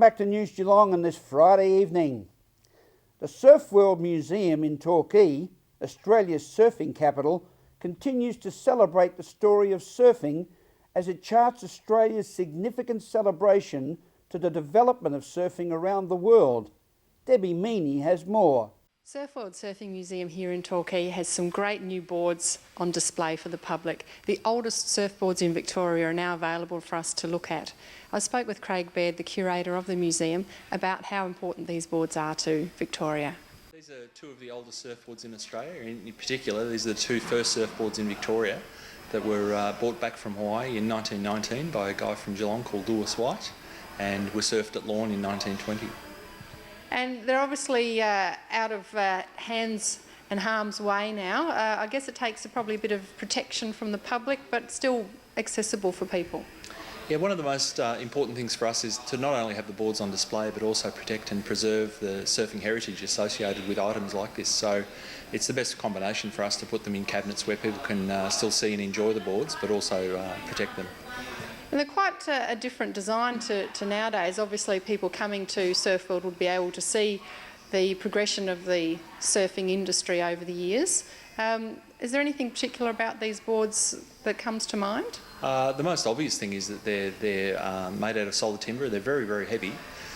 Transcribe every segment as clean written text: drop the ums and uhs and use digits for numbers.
back to News Geelong on this Friday evening. The Surf World Museum in Torquay, Australia's surfing capital, continues to celebrate the story of surfing as it charts Australia's significant celebration to the development of surfing around the world. Debbie Meaney has more. Surf World Surfing Museum here in Torquay has some great new boards on display for the public. The oldest surfboards in Victoria are now available for us to look at. I spoke with Craig Baird, the curator of the museum, about how important these boards are to Victoria. These are two of the oldest surfboards in Australia. In particular, these are the two first surfboards in Victoria that were brought back from Hawaii in 1919 by a guy from Geelong called Lewis White, and were surfed at Lorne in 1920. And they're obviously out of hands and harm's way now. I guess it takes probably a bit of protection from the public, but still accessible for people. Yeah, one of the most important things for us is to not only have the boards on display, but also protect and preserve the surfing heritage associated with items like this. So it's the best combination for us to put them in cabinets where people can still see and enjoy the boards, but also protect them. And they're quite a different design to nowadays. Obviously, people coming to Surf World would be able to see the progression of the surfing industry over the years. Is there anything particular about these boards that comes to mind? The most obvious thing is that they're made out of solid timber. They're very, very heavy.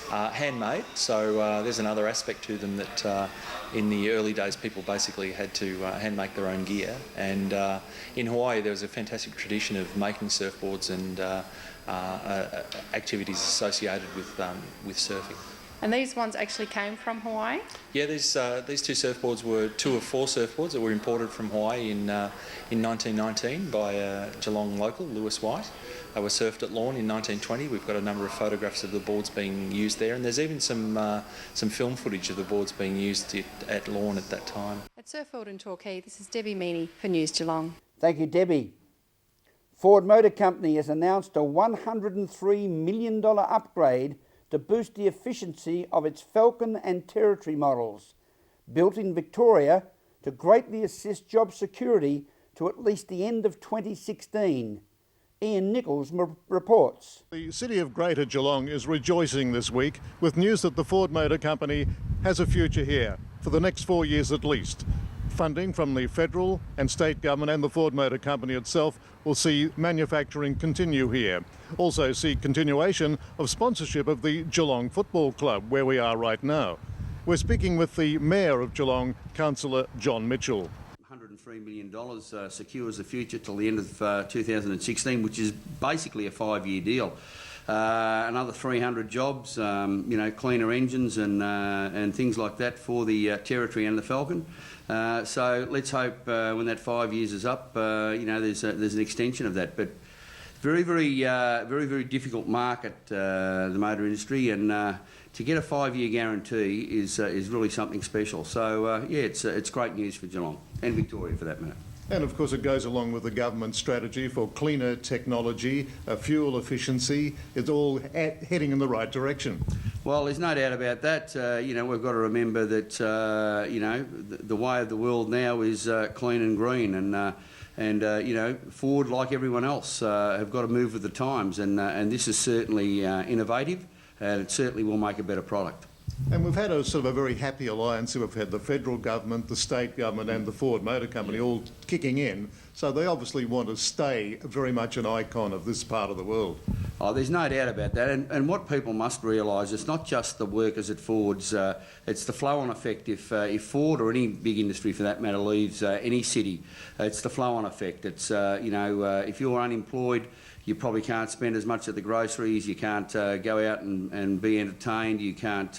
Handmade, so there's another aspect to them that in the early days people basically had to hand make their own gear, and in Hawaii there was a fantastic tradition of making surfboards and activities associated with surfing. And these ones actually came from Hawaii? Yeah, these two surfboards were two of four surfboards that were imported from Hawaii in 1919 by a Geelong local, Lewis White. They were surfed at Lorne in 1920. We've got a number of photographs of the boards being used there, and there's even some film footage of the boards being used at Lorne at that time. At Surf World in Torquay, this is Debbie Meaney for News Geelong. Thank you, Debbie. Ford Motor Company has announced a $103 million upgrade to boost the efficiency of its Falcon and Territory models, built in Victoria to greatly assist job security to at least the end of 2016. Ian Nichols reports. The City of Greater Geelong is rejoicing this week with news that the Ford Motor Company has a future here, for the next 4 years at least. Funding from the federal and state government and the Ford Motor Company itself will see manufacturing continue here. Also see continuation of sponsorship of the Geelong Football Club, where we are right now. We're speaking with the Mayor of Geelong, Councillor John Mitchell. $103 million secures the future till the end of 2016, which is basically a 5-year deal. Another 300 jobs, cleaner engines and things like that for the Territory and the Falcon. So let's hope when that 5 years is up, there's an extension of that. But very, very difficult market, the motor industry, and to get a 5-year guarantee is really something special. So it's great news for Geelong and Victoria for that matter. And of course it goes along with the government strategy for cleaner technology, fuel efficiency. It's all heading in the right direction. Well, there's no doubt about that. We've got to remember that the way of the world now is clean and green, and Ford, like everyone else, have got to move with the times, and this is certainly innovative, and it certainly will make a better product. And we've had a sort of a very happy alliance. We've had the federal government, the state government and the Ford Motor Company all kicking in. So they obviously want to stay very much an icon of this part of the world. Oh, there's no doubt about that. And what people must realise, it's not just the workers at Ford's, it's the flow-on effect. If Ford or any big industry for that matter leaves any city, it's the flow-on effect. It's, if you're unemployed, you probably can't spend as much at the groceries, you can't go out and be entertained, you can't,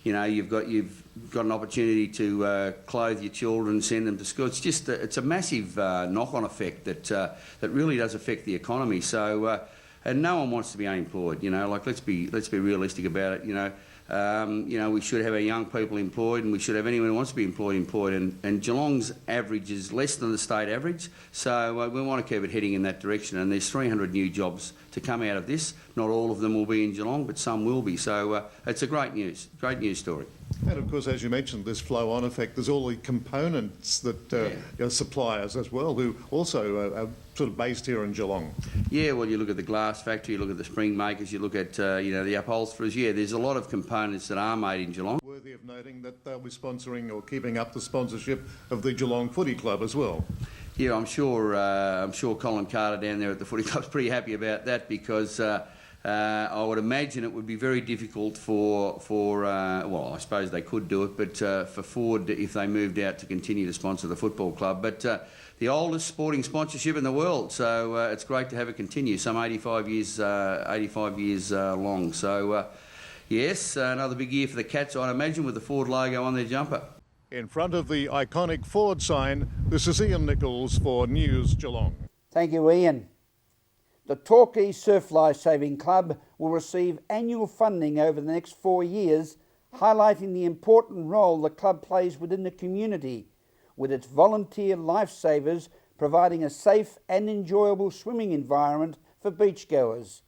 you've got an opportunity to clothe your children, send them to school. It's just, it's a massive knock-on effect that really does affect the economy. So, and no one wants to be unemployed, let's be realistic about it, we should have our young people employed, and we should have anyone who wants to be employed, and Geelong's average is less than the state average, so we want to keep it heading in that direction, and there's 300 new jobs to come out of this, Not all of them will be in Geelong, but some will be. So it's a great news story. And of course, as you mentioned, this flow-on effect, there's all the components that suppliers as well, who also are sort of based here in Geelong. Yeah, well, you look at the glass factory, you look at the spring makers, you look at the upholsterers. Yeah, there's a lot of components that are made in Geelong. Worthy of noting that they'll be sponsoring or keeping up the sponsorship of the Geelong Footy Club as well. Yeah, I'm sure Colin Carter down there at the Footy Club's pretty happy about that, because I would imagine it would be very difficult for well, I suppose they could do it, but for Ford, if they moved out, to continue to sponsor the football club. But the oldest sporting sponsorship in the world, so it's great to have it continue. Some 85 years long. So yes, another big year for the Cats, I'd imagine, with the Ford logo on their jumper. In front of the iconic Ford sign, this is Ian Nichols for News Geelong. Thank you, Ian. The Torquay Surf Life Saving Club will receive annual funding over the next 4 years, highlighting the important role the club plays within the community, with its volunteer lifesavers providing a safe and enjoyable swimming environment for beachgoers.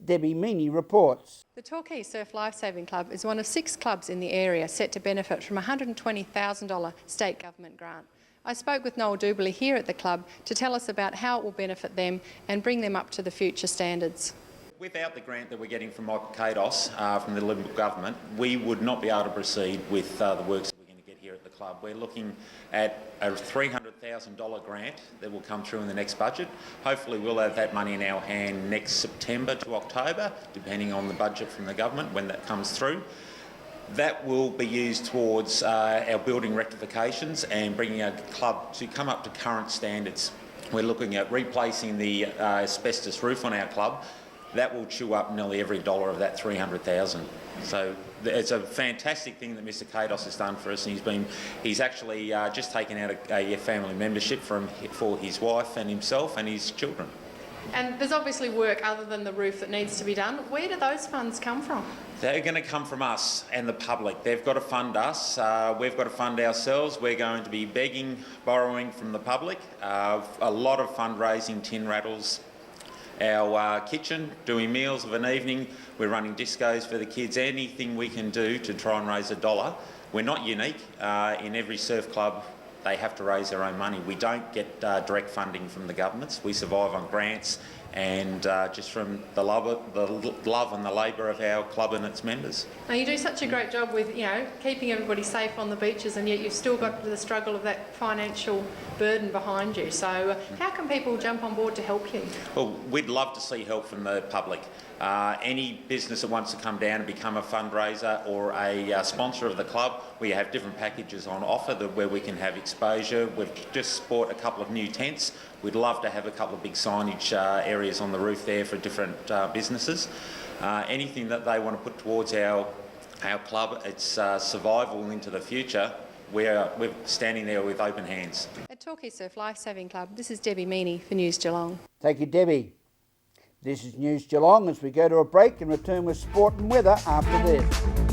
Debbie Meaney reports. The Torquay Surf Lifesaving Club is one of 6 clubs in the area set to benefit from a $120,000 state government grant. I spoke with Noel Duberly here at the club to tell us about how it will benefit them and bring them up to the future standards. Without the grant that we're getting from Pt2 from the Liberal government, we would not be able to proceed with the works that we're going to get here at the club. We're looking at a $300,000 grant that will come through in the next budget. Hopefully we'll have that money in our hand next September to October, depending on the budget from the government when that comes through. That will be used towards our building rectifications and bringing our club to come up to current standards. We're looking at replacing the asbestos roof on our club. That will chew up nearly every dollar of that $300,000. So it's a fantastic thing that Mr. Kados has done for us, and he's actually just taken out a family membership for his wife and himself and his children. And there's obviously work other than the roof that needs to be done. Where do those funds come from? They're going to come from us and the public. They've got to fund us. We've got to fund ourselves. We're going to be borrowing from the public. A lot of fundraising, tin rattles. Our kitchen, doing meals of an evening. We're running discos for the kids. Anything we can do to try and raise $1. We're not unique. In every surf club, they have to raise their own money. We don't get direct funding from the governments. We survive on grants and just from the love and the labour of our club and its members. Now, you do such a great job with, keeping everybody safe on the beaches, and yet you've still got the struggle of that financial burden behind you. So how can people jump on board to help you? Well, we'd love to see help from the public. Any business that wants to come down and become a fundraiser or a sponsor of the club, we have different packages on offer where we can have exposure. We've just bought a couple of new tents. We'd love to have a couple of big signage areas on the roof there for different businesses. Anything that they want to put towards our club, it's survival into the future. We're standing there with open hands. At Torquay Surf Lifesaving Club, this is Debbie Meaney for News Geelong. Thank you, Debbie. This is News Geelong as we go to a break and return with sport and weather after this.